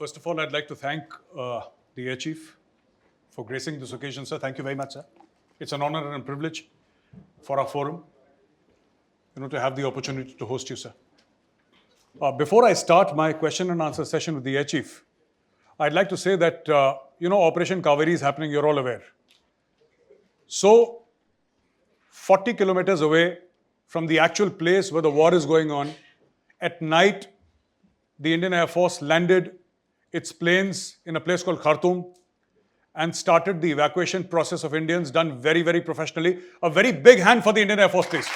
First of all, I'd like to thank the Air Chief for gracing this occasion, sir. Thank you very much, sir. It's an honor and a privilege for our forum, to have the opportunity to host you, sir. Before I start my question and answer session with the Air Chief, I'd like to say that, Operation Kaveri is happening, you're all aware. So, 40 kilometers away from the actual place where the war is going on, at night, the Indian Air Force landed its planes in a place called Khartoum and started the evacuation process of Indians, done very, very professionally. A very big hand for the Indian Air Force, please.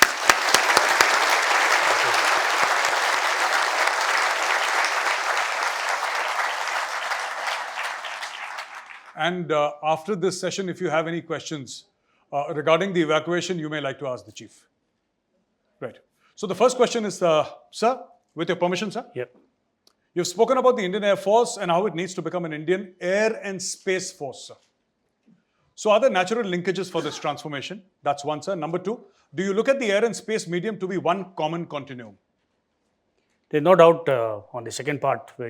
And after this session, if you have any questions regarding the evacuation, you may like to ask the Chief. Right. So the first question is, sir, with your permission, sir? Yep. You've spoken about the Indian Air Force and how it needs to become an Indian Air and Space Force, sir. So are there natural linkages for this transformation? That's one, sir. Number two, do you look at the air and space medium to be one common continuum? There's no doubt on the second part where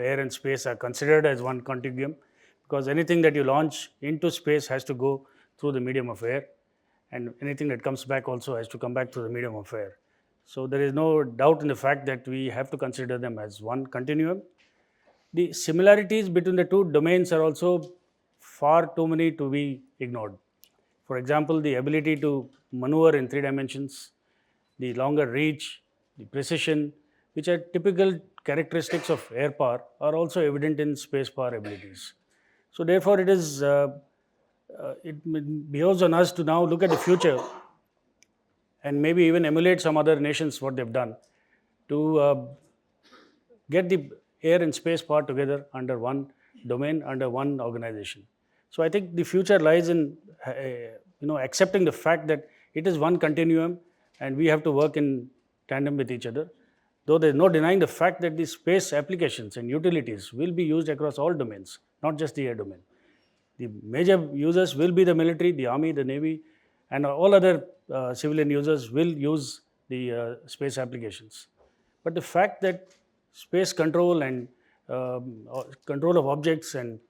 air and space are considered as one continuum, because anything that you launch into space has to go through the medium of air, and anything that comes back also has to come back through the medium of air. So there is no doubt in the fact that we have to consider them as one continuum. The similarities between the two domains are also far too many to be ignored. For example, the ability to maneuver in 3 dimensions, the longer reach, the precision, which are typical characteristics of air power, are also evident in space power abilities. So therefore, it behoves on us to now look at the future and maybe even emulate some other nations what they've done to get the air and space power together under one domain, under one organization. So I think the future lies in accepting the fact that it is one continuum and we have to work in tandem with each other. Though there's no denying the fact that the space applications and utilities will be used across all domains, not just the air domain. The major users will be the military, the army, the navy, and all other civilian users will use the space applications. But the fact that space control and control of objects and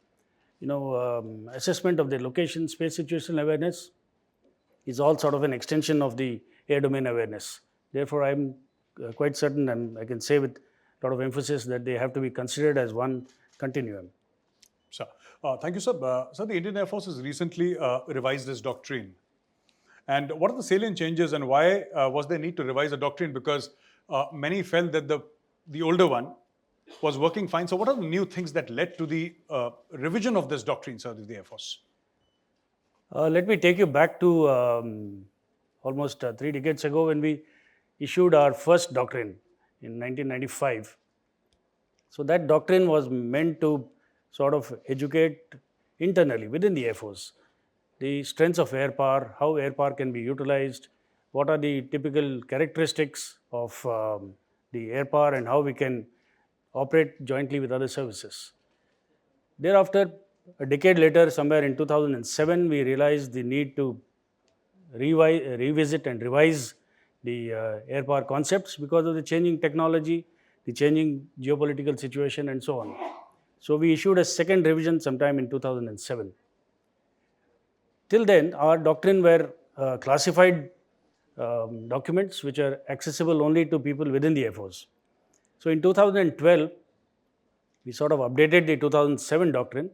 assessment of their location, space situational awareness is all sort of an extension of the air domain awareness. Therefore, I'm quite certain, and I can say with a lot of emphasis, that they have to be considered as one continuum. Sir, thank you, sir. Sir, the Indian Air Force has recently revised its doctrine. And what are the salient changes and why was there need to revise the doctrine? Because many felt that the older one was working fine. So what are the new things that led to the revision of this doctrine, sir, of the Air Force? Let me take you back to almost 3 decades ago when we issued our first doctrine in 1995. So that doctrine was meant to sort of educate internally within the Air Force the strengths of air power, how air power can be utilized, what are the typical characteristics of the air power, and how we can operate jointly with other services. Thereafter, a decade later, somewhere in 2007, we realized the need to revisit and revise the air power concepts because of the changing technology, the changing geopolitical situation, and so on. So we issued a second revision sometime in 2007. Till then, our doctrine were classified documents which are accessible only to people within the Air Force. So in 2012, we sort of updated the 2007 doctrine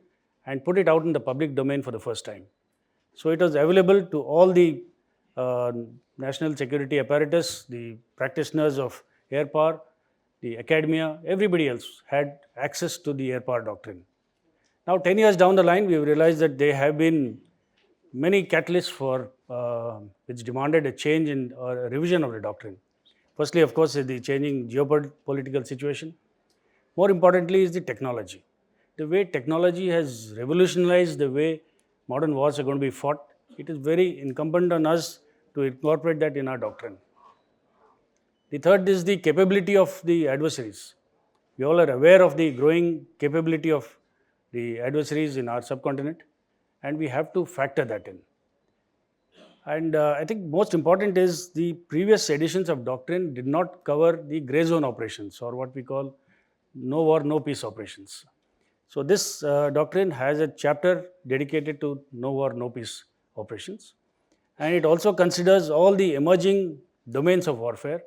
and put it out in the public domain for the first time. So it was available to all the national security apparatus, the practitioners of air power, the academia, everybody else had access to the air power doctrine. Now 10 years down the line, we realized that there have been many catalysts for which demanded a change in or a revision of the doctrine. Firstly, of course, is the changing geopolitical situation. More importantly is the technology. The way technology has revolutionized the way modern wars are going to be fought, it is very incumbent on us to incorporate that in our doctrine. The third is the capability of the adversaries. We all are aware of the growing capability of the adversaries in our subcontinent, and we have to factor that in. And I think most important is the previous editions of doctrine did not cover the grey zone operations, or what we call no war, no peace operations. So this doctrine has a chapter dedicated to no war, no peace operations, and it also considers all the emerging domains of warfare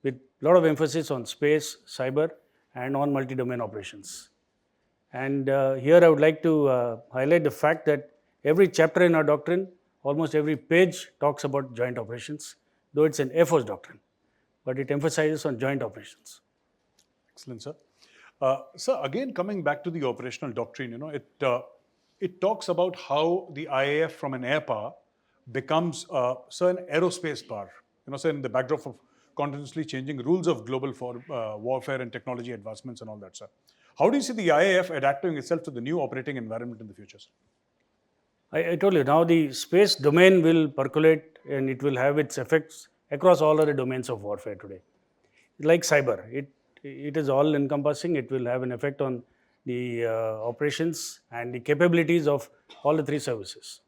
with a lot of emphasis on space, cyber, and on multi-domain operations. And here I would like to highlight the fact that every chapter in our doctrine, almost every page talks about joint operations, though it's an Air Force doctrine, but it emphasizes on joint operations. Excellent, sir. Sir, again, coming back to the operational doctrine, it talks about how the IAF from an air power becomes, sir, an aerospace power. Sir, in the backdrop of continuously changing rules of global warfare and technology advancements and all that, sir. How do you see the IAF adapting itself to the new operating environment in the future, sir? I told you, now the space domain will percolate and it will have its effects across all other domains of warfare today. Like cyber, it is all encompassing. It will have an effect on the operations and the capabilities of all the three services.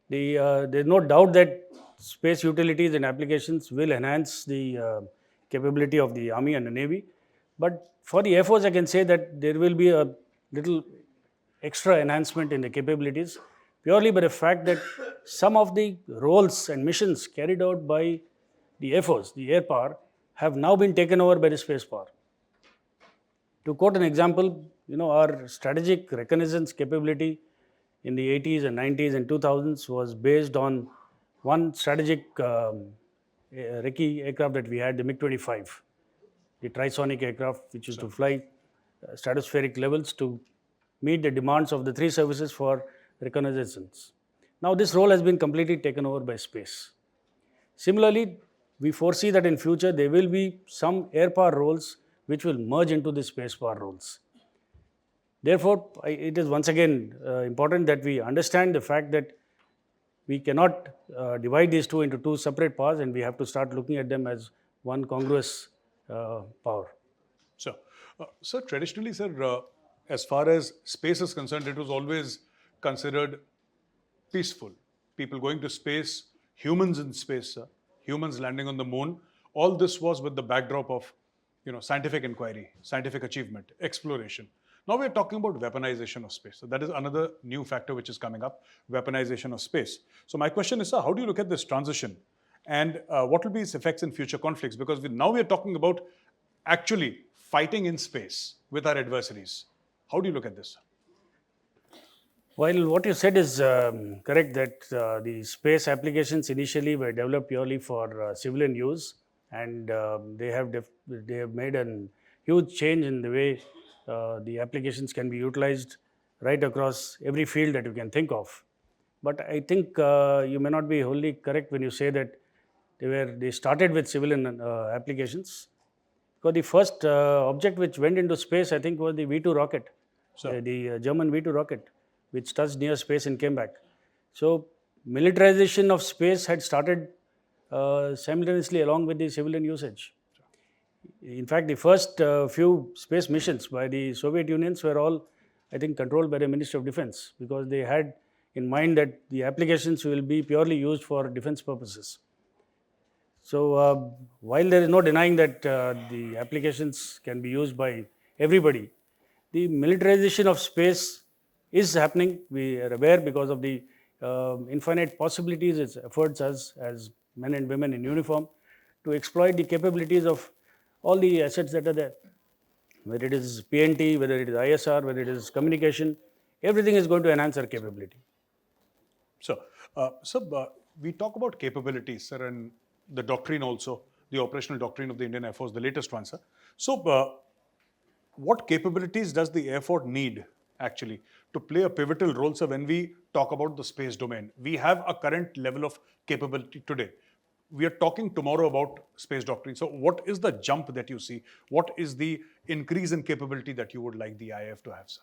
There's no doubt that space utilities and applications will enhance the capability of the Army and the Navy. But for the Air Force, I can say that there will be a little extra enhancement in the capabilities purely by the fact that some of the roles and missions carried out by the Air Force, the air power, have now been taken over by the space power. To quote an example, our strategic reconnaissance capability in the 80s and 90s and 2000s was based on one strategic recce aircraft that we had, the MiG-25, the trisonic aircraft, which used to fly stratospheric levels to meet the demands of the three services for reconnaissance. Now, this role has been completely taken over by space. Similarly, we foresee that in future there will be some air power roles which will merge into the space power roles. Therefore, it is once again important that we understand the fact that we cannot divide these two into two separate powers, and we have to start looking at them as one congruous power. Sir, traditionally, sir, as far as space is concerned, it was always considered peaceful. People going to space, humans in space, sir, humans landing on the moon. All this was with the backdrop of, scientific inquiry, scientific achievement, exploration. Now we're talking about weaponization of space. So that is another new factor which is coming up, weaponization of space. So my question is, sir, how do you look at this transition? And what will be its effects in future conflicts? Because now we're talking about actually fighting in space with our adversaries. How do you look at this? While what you said is correct, that the space applications initially were developed purely for civilian use, and they have made a huge change in the way the applications can be utilized right across every field that you can think of. But I think you may not be wholly correct when you say that they started with civilian applications. Because the first object which went into space, I think, was the V2 rocket, the German V2 rocket, which touched near space and came back. So militarization of space had started simultaneously along with the civilian usage. In fact, the first few space missions by the Soviet Unions were all, I think, controlled by the Ministry of Defense, because they had in mind that the applications will be purely used for defense purposes. So while there is no denying that the applications can be used by everybody, the militarization of space is happening. We are aware because of the infinite possibilities it affords us as men and women in uniform to exploit the capabilities of all the assets that are there. Whether it is PNT, whether it is ISR, whether it is communication, everything is going to enhance our capability. So, we talk about capabilities, sir, and the doctrine also, the operational doctrine of the Indian Air Force, the latest one, sir. So, what capabilities does the Air Force need actually to play a pivotal role, sir, when we talk about the space domain? We have a current level of capability today. We are talking tomorrow about space doctrine. So what is the jump that you see? What is the increase in capability that you would like the IAF to have, sir?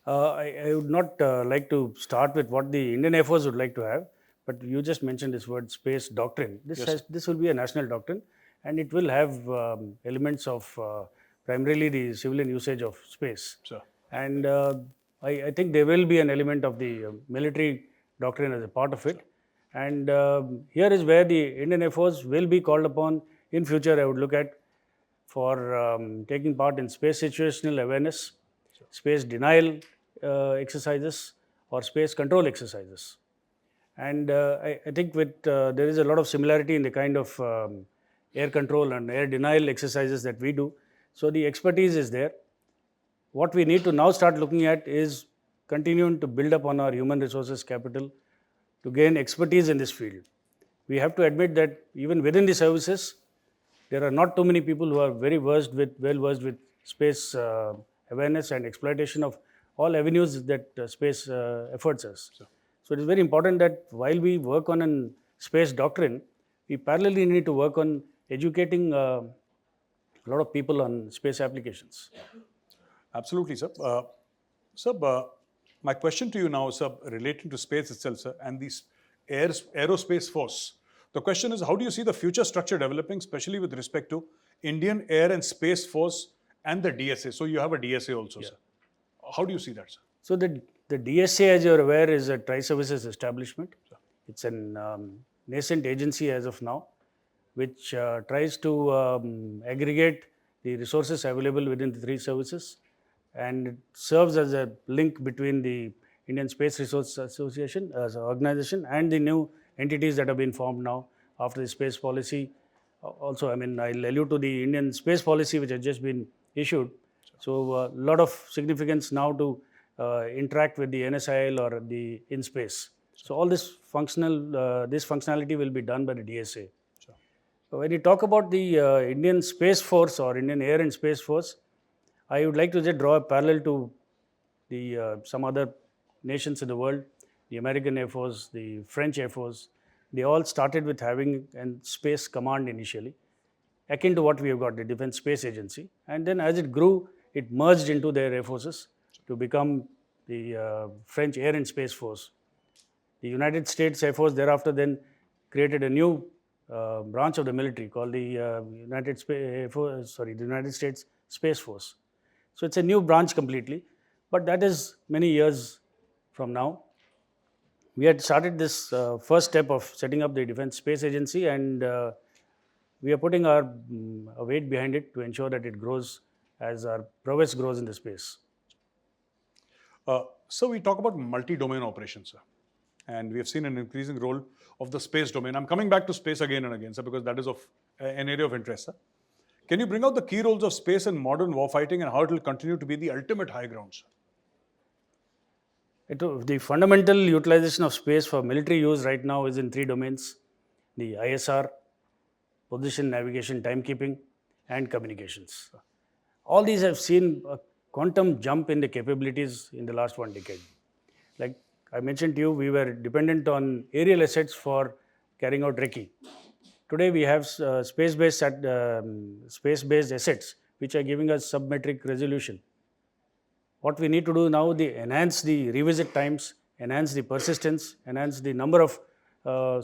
I would not like to start with what the Indian Air Force would like to have, but you just mentioned this word space doctrine. This will be a national doctrine, and it will have elements of primarily the civilian usage of space. Sir. And I think there will be an element of the military doctrine as a part of it. And here is where the Indian Air Force will be called upon in future. I would look at for taking part in space situational awareness, space denial exercises, or space control exercises. And I think there is a lot of similarity in the kind of air control and air denial exercises that we do. So the expertise is there. What we need to now start looking at is continuing to build up on our human resources capital to gain expertise in this field. We have to admit that even within the services, there are not too many people who are well versed with space awareness and exploitation of all avenues that space affords us. So it is very important that while we work on a space doctrine, we parallelly need to work on educating a lot of people on space applications. Absolutely, sir. Sir, my question to you now, sir, relating to space itself, sir, and the aerospace force. The question is, how do you see the future structure developing, especially with respect to Indian Air and Space Force and the DSA? So you have a DSA also, sir. How do you see that, sir? So the DSA, as you're aware, is a tri-services establishment. It's an nascent agency as of now, which tries to aggregate the resources available within the three services, and it serves as a link between the Indian Space Resource Association as an organization and the new entities that have been formed now after the space policy. Also, I mean, I'll allude to the Indian space policy which has just been issued. So a lot of significance now to interact with the NSIL or the in-space. So all this functionality will be done by the DSA. So when you talk about the Indian Space Force or Indian Air and Space Force, I would like to just draw a parallel to the some other nations in the world, the American Air Force, the French Air Force. They all started with having a space command initially, akin to what we have got, the Defense Space Agency. And then as it grew, it merged into their air forces to become the French Air and Space Force. The United States Air Force thereafter then created a new branch of the military called the United States Space Force. So it's a new branch completely, but that is many years from now. We had started this first step of setting up the Defense Space Agency, and we are putting our weight behind it to ensure that it grows as our prowess grows in the space. So we talk about multi-domain operations, sir, and we have seen an increasing role of the space domain. I'm coming back to space again and again, sir, because that is of an area of interest, sir. Can you bring out the key roles of space in modern warfighting and how it will continue to be the ultimate high ground, sir? The fundamental utilization of space for military use right now is in three domains: the ISR, position, navigation, timekeeping, and communications. All these have seen a quantum jump in the capabilities in the last 1 decade. Like I mentioned to you, we were dependent on aerial assets for carrying out recce. Today we have space-based assets which are giving us submetric resolution. What we need to do now is enhance the revisit times, enhance the persistence, enhance the number of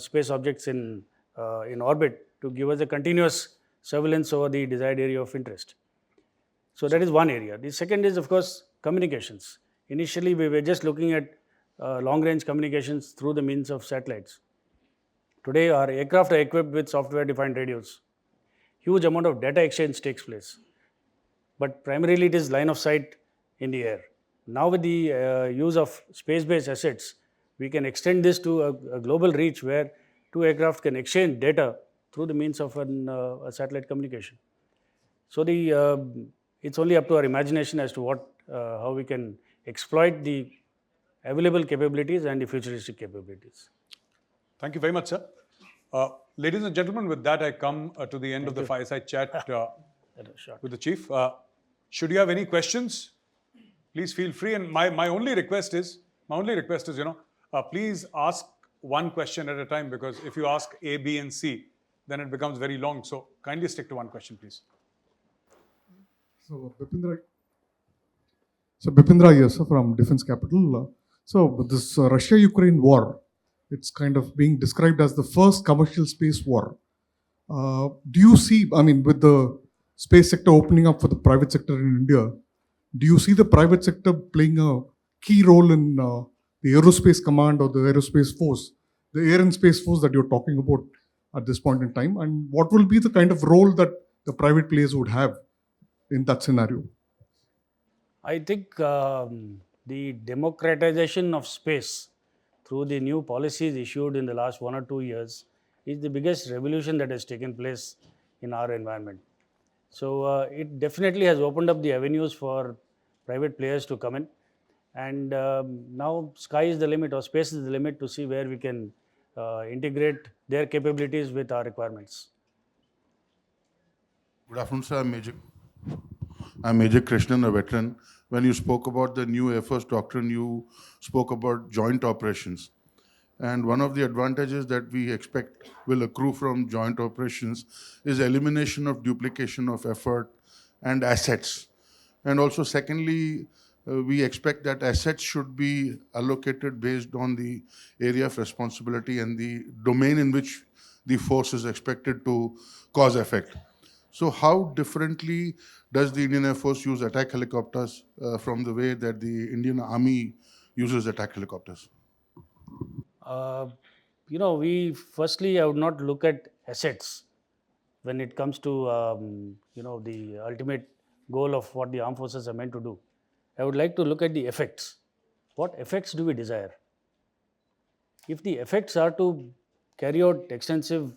space objects in orbit to give us a continuous surveillance over the desired area of interest. So that is one area. The second is, of course, communications. Initially, we were just looking at long-range communications through the means of satellites. Today, our aircraft are equipped with software-defined radios. Huge amount of data exchange takes place. But primarily, it is line of sight in the air. Now, with the use of space-based assets, we can extend this to a global reach where two aircraft can exchange data through the means of a satellite communication. So it's only up to our imagination as to how we can exploit the available capabilities and the futuristic capabilities. Thank you very much, sir. Ladies and gentlemen, with that, I come to the end of the fireside chat with the Chief. Should you have any questions, please feel free. And my only request is, please ask one question at a time, because if you ask A, B, and C, then it becomes very long. So kindly stick to one question, please. So Bipindra here, sir, from Defense Capital. So this Russia-Ukraine war, it's kind of being described as the first commercial space war. Do you see, I mean, with the space sector opening up for the private sector in India, do you see the private sector playing a key role in the aerospace command or the aerospace force, the air and space force that you're talking about at this point in time? And what will be the kind of role that the private players would have in that scenario? I think the democratization of space through the new policies issued in the last 1 or 2 years is the biggest revolution that has taken place in our environment. So it definitely has opened up the avenues for private players to come in, and now sky is the limit or space is the limit to see where we can integrate their capabilities with our requirements. Good afternoon, sir. I'm Major Krishnan, a veteran. When you spoke about the new Air Force Doctrine, you spoke about joint operations. And one of the advantages that we expect will accrue from joint operations is elimination of duplication of effort and assets. And also, secondly, we expect that assets should be allocated based on the area of responsibility and the domain in which the force is expected to cause effect. So how differently does the Indian Air Force use attack helicopters from the way that the Indian Army uses attack helicopters? Uh, I would not look at assets when it comes to the ultimate goal of what the armed forces are meant to do. I would like to look at the effects. What effects do we desire? If the effects are to carry out extensive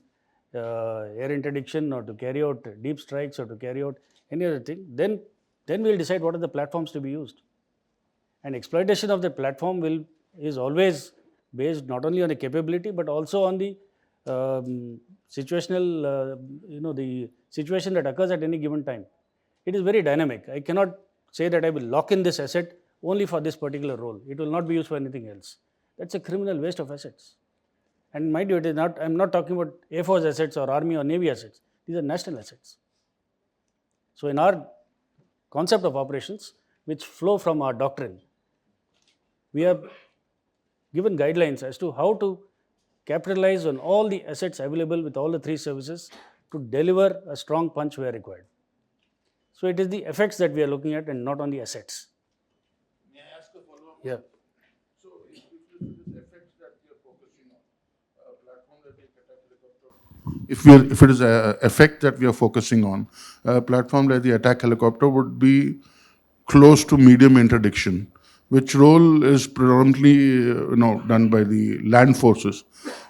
air interdiction or to carry out deep strikes or to carry out any other thing, then we'll decide what are the platforms to be used. And exploitation of the platform is always based not only on a capability but also on the situational, the situation that occurs at any given time. It is very dynamic. I cannot say that I will lock in this asset only for this particular role. It will not be used for anything else. That's a criminal waste of assets. And mind you, it is not. I'm not talking about Air Force assets or Army or Navy assets. These are national assets. So in our concept of operations, which flow from our doctrine, we have given guidelines as to how to capitalize on all the assets available with all the three services to deliver a strong punch where required. So it is the effects that we are looking at and not on the assets. May I ask a follow-up? Yeah. So if it is effects that we are focusing on, platform that we attack helicopter. If it is a effect that we are focusing on, a platform like the attack helicopter would be close to medium interdiction, which role is predominantly done by the land forces.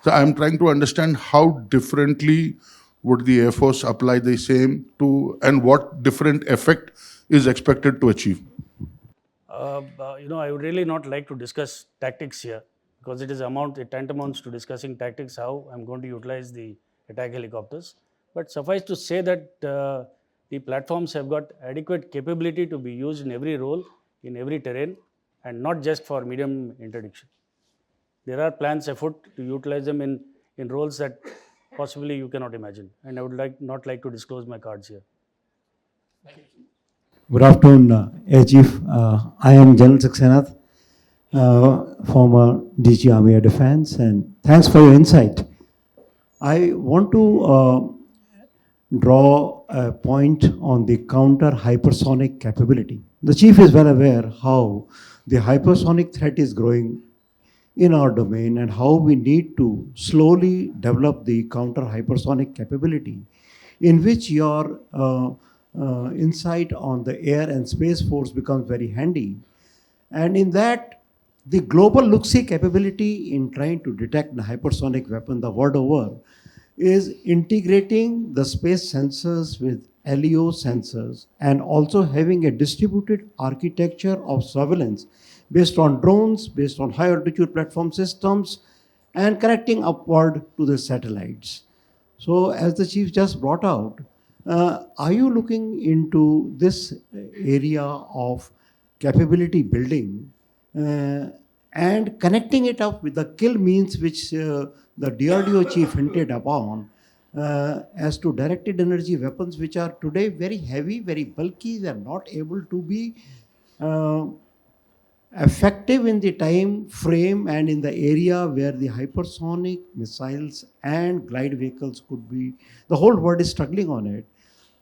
So I'm trying to understand how differently would the Air Force apply the same to, and what different effect is expected to achieve. I would really not like to discuss tactics here because it tantamounts to discussing tactics, how I'm going to utilize the attack helicopters. But suffice to say that the platforms have got adequate capability to be used in every role, in every terrain, and not just for medium interdiction. There are plans afoot to utilize them in roles that possibly you cannot imagine. And I would not like to disclose my cards here. Good afternoon, Air Chief. I am General Saxenath, former DG Army Air Defense, and thanks for your insight. I want to draw a point on the counter hypersonic capability. The Chief is well aware how the hypersonic threat is growing in our domain and how we need to slowly develop the counter hypersonic capability, in which your insight on the air and space force becomes very handy. And in that, the global look-see capability in trying to detect the hypersonic weapon the world over is integrating the space sensors with LEO sensors and also having a distributed architecture of surveillance based on drones, based on high altitude platform systems, and connecting upward to the satellites. So as the Chief just brought out, are you looking into this area of capability building and connecting it up with the kill means which the DRDO Chief hinted upon as to directed energy weapons, which are today very heavy, very bulky, they are not able to be effective in the time frame and in the area where the hypersonic missiles and glide vehicles could be, the whole world is struggling on it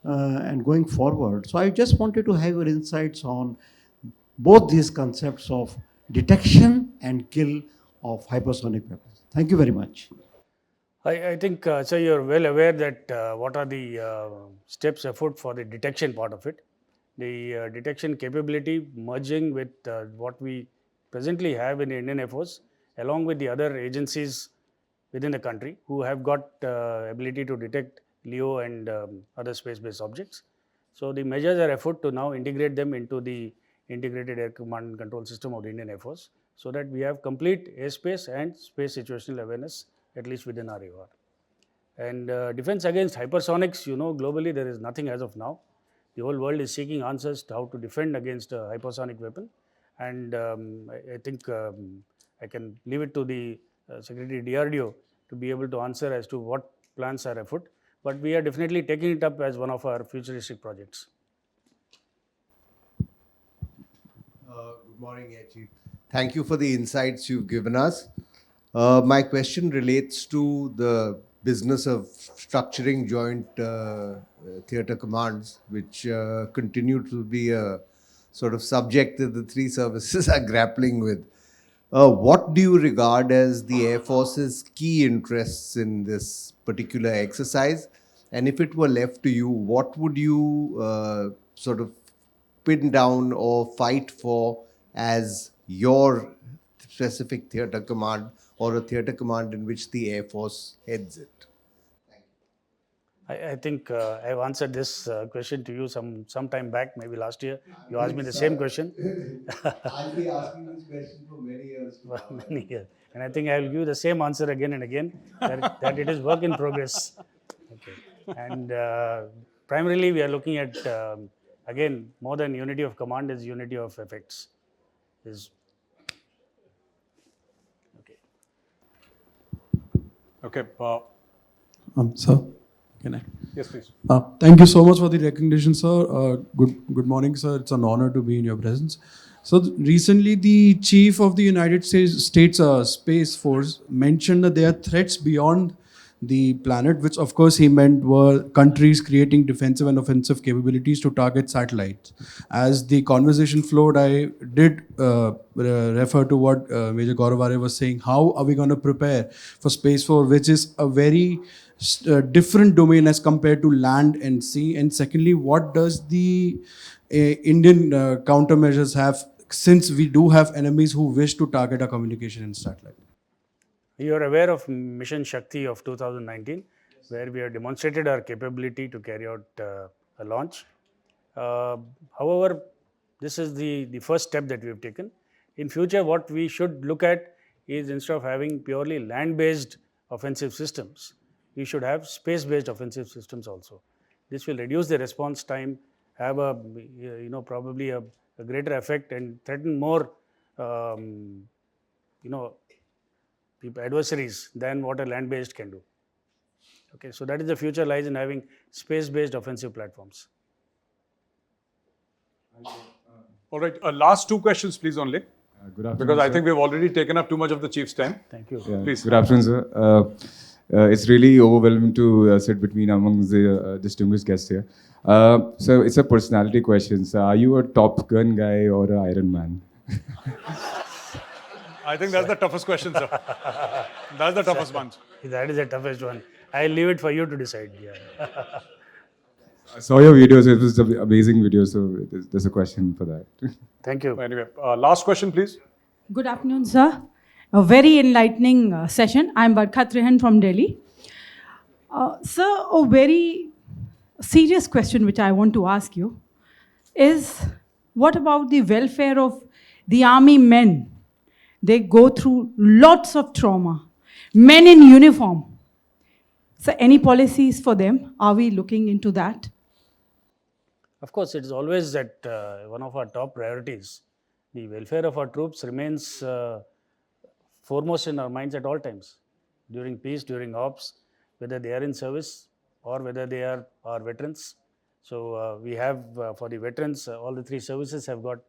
and going forward. So I just wanted to have your insights on both these concepts of detection and kill of hypersonic weapons. Thank you very much. I think, so you're well aware that what are the steps afoot for the detection part of it. The detection capability merging with what we presently have in the Indian Air Force, along with the other agencies within the country who have got ability to detect LEO and other space-based objects. So the measures are afoot to now integrate them into the integrated air command and control system of the Indian Air Force, so that we have complete airspace and space situational awareness, at least within our AOR. And defense against hypersonics, globally there is nothing as of now. The whole world is seeking answers to how to defend against a hypersonic weapon. And I think I can leave it to the Secretary DRDO to be able to answer as to what plans are afoot. But we are definitely taking it up as one of our futuristic projects. Good morning, Air Chief. Thank you for the insights you've given us. My question relates to the business of structuring joint theatre commands, which continue to be a sort of subject that the three services are grappling with. What do you regard as the Air Force's key interests in this particular exercise? And if it were left to you, what would you sort of pin down or fight for as your specific theatre command, or a theatre command in which the Air Force heads it? I think I've answered this question to you some time back, maybe last year. You asked me the same question. I'll be asking this question for many years. For many years. And I think I will give you the same answer again and again, that it is work in progress. Okay. And primarily we are looking at, again, more than unity of command is unity of effects. Okay. Sir, can I? Yes, please. Thank you so much for the recognition, sir. Good morning, sir. It's an honor to be in your presence. So recently, the chief of the United States Space Force mentioned that there are threats beyond the planet, which of course he meant were countries creating defensive and offensive capabilities to target satellites. As the conversation flowed, I did refer to what Major Gaurav Arya was saying. How are we going to prepare for Space Force, which is a very different domain as compared to land and sea? And secondly, what does the Indian countermeasures have, since we do have enemies who wish to target our communication and satellite? You are aware of Mission Shakti of 2019, where we have demonstrated our capability to carry out a launch. However, this is the first step that we have taken. In future, what we should look at is, instead of having purely land-based offensive systems, we should have space-based offensive systems also. This will reduce the response time, have a probably a greater effect, and threaten more adversaries than what a land-based can do. Okay, so that is the future lies in having space-based offensive platforms. All right. Last two questions, please, only. Good afternoon, Because I sir. think we've already taken up too much of the chief's time. Thank you. Yeah, Please. Good afternoon, sir. It's really overwhelming to sit between among the distinguished guests here. So it's a personality question. So are you a Top Gun guy or an Iron Man? I think that's the toughest question, sir. That's the toughest one. That is the toughest one. I'll leave it for you to decide. Yeah. I saw your videos. It was an amazing video. So there's a question for that. Thank you. Anyway, last question, please. Good afternoon, sir. A very enlightening session. I'm Barkha Trihan from Delhi. Sir, a very serious question which I want to ask you is, what about the welfare of the army men? They go through lots of trauma. Men in uniform. So any policies for them? Are we looking into that? Of course, it is always that one of our top priorities. The welfare of our troops remains foremost in our minds at all times, during peace, during ops, whether they are in service or whether they are our veterans. So we have, for the veterans, all the three services have got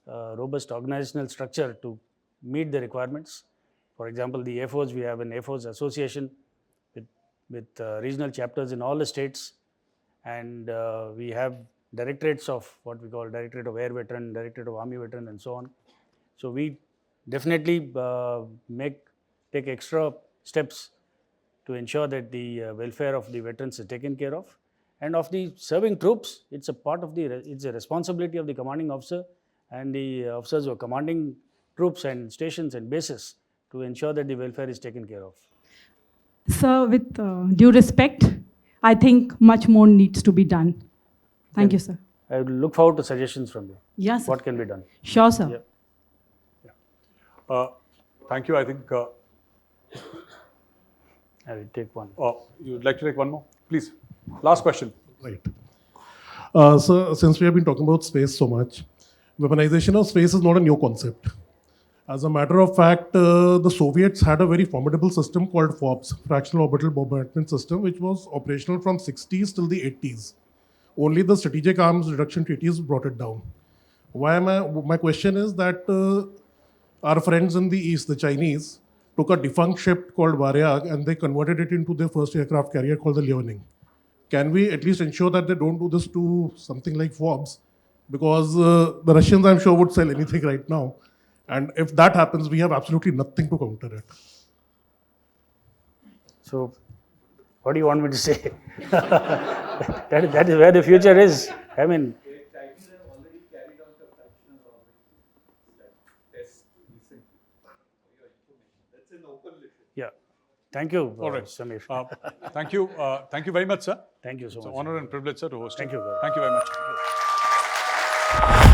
robust organizational structure to meet the requirements. For example, the Air Force, we have an Air Force Association with regional chapters in all the states, and we have directorates of what we call Directorate of Air Veteran, Directorate of Army Veteran, and so on. So we definitely take extra steps to ensure that the welfare of the veterans is taken care of. And of the serving troops, it's a part of it's a responsibility of the commanding officer and the officers who are commanding troops and stations and bases to ensure that the welfare is taken care of. Sir, with due respect, I think much more needs to be done. Thank you, sir. I would look forward to suggestions from you. Yes, sir. What can be done? Sure, sir. Yeah. Thank you. I think I will take one. you'd like to take one more? Please. Last question. Right. So, since we have been talking about space so much, weaponization of space is not a new concept. As a matter of fact, the Soviets had a very formidable system called FOBS, Fractional Orbital Bombardment System, which was operational from 60s till the 80s. Only the strategic arms reduction treaties brought it down. My question is that our friends in the East, the Chinese, took a defunct ship called Varyag and they converted it into their first aircraft carrier called the Liaoning. Can we at least ensure that they don't do this to something like FOBS? Because the Russians, I'm sure, would sell anything right now. And if that happens, we have absolutely nothing to counter it. So, what do you want me to say? that is where the future is. I mean, yeah. Thank you, All right. Samir. Thank you. Thank you very much, sir. Thank you so It's much. an honor and privilege, sir, to host you. Thank you, Gaurav. Thank you very much.